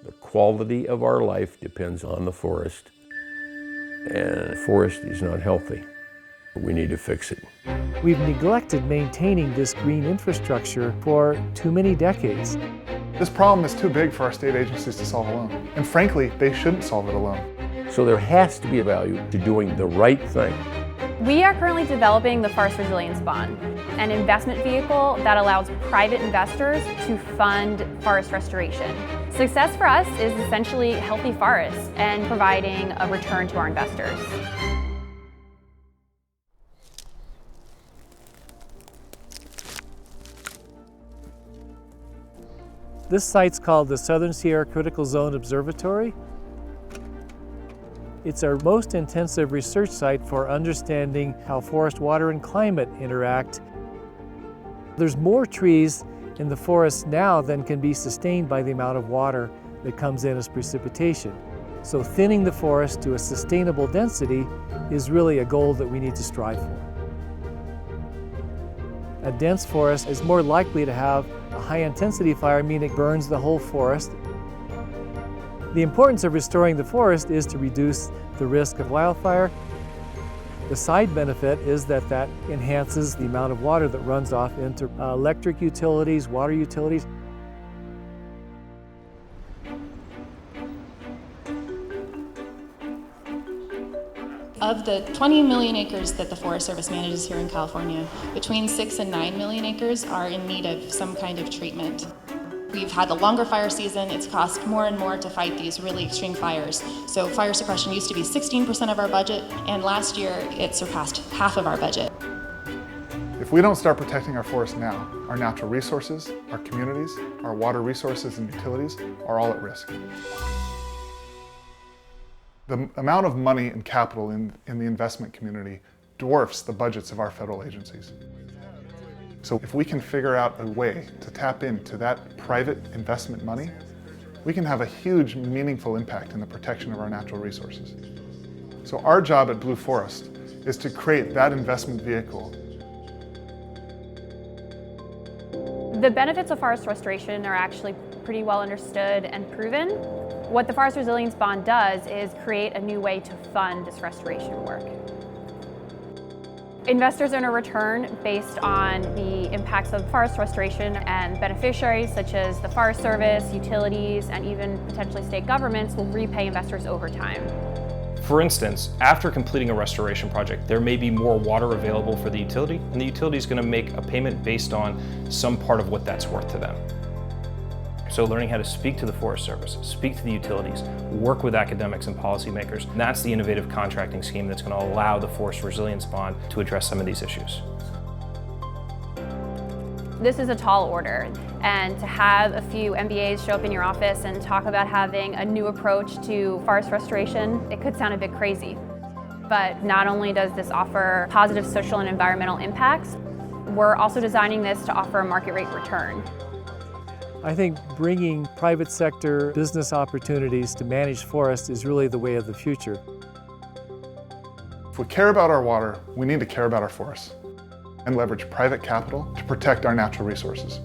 The quality of our life depends on the forest, and the forest is not healthy. We need to fix it. We've neglected maintaining this green infrastructure for too many decades. This problem is too big for our state agencies to solve alone. And frankly, they shouldn't solve it alone. So there has to be a value to doing the right thing. We are currently developing the Forest Resilience Bond, an investment vehicle that allows private investors to fund forest restoration. Success for us is essentially healthy forests and providing a return to our investors. This site's called the Southern Sierra Critical Zone Observatory. It's our most intensive research site for understanding how forest, water, and climate interact. There's more trees in the forest now than can be sustained by the amount of water that comes in as precipitation. So thinning the forest to a sustainable density is really a goal that we need to strive for. A dense forest is more likely to have a high-intensity fire, meaning it burns the whole forest. The importance of restoring the forest is to reduce the risk of wildfire. The side benefit is that that enhances the amount of water that runs off into electric utilities, water utilities. Of the 20 million acres that the Forest Service manages here in California, between 6 and 9 million acres are in need of some kind of treatment. We've had a longer fire season. It's cost more and more to fight these really extreme fires. So fire suppression used to be 16% of our budget, and last year it surpassed half of our budget. If we don't start protecting our forests now, our natural resources, our communities, our water resources and utilities are all at risk. The amount of money and capital in the investment community dwarfs the budgets of our federal agencies. So if we can figure out a way to tap into that private investment money, we can have a huge, meaningful impact in the protection of our natural resources. So our job at Blue Forest is to create that investment vehicle. The benefits of forest restoration are actually pretty well understood and proven. What the Forest Resilience Bond does is create a new way to fund this restoration work. Investors earn a return based on the impacts of forest restoration, and beneficiaries such as the Forest Service, utilities, and even potentially state governments will repay investors over time. For instance, after completing a restoration project, there may be more water available for the utility, and the utility is going to make a payment based on some part of what that's worth to them. So learning how to speak to the Forest Service, speak to the utilities, work with academics and policymakers, and that's the innovative contracting scheme that's going to allow the Forest Resilience Bond to address some of these issues. This is a tall order, and to have a few MBAs show up in your office and talk about having a new approach to forest restoration, it could sound a bit crazy. But not only does this offer positive social and environmental impacts, we're also designing this to offer a market rate return. I think bringing private sector business opportunities to manage forests is really the way of the future. If we care about our water, we need to care about our forests and leverage private capital to protect our natural resources.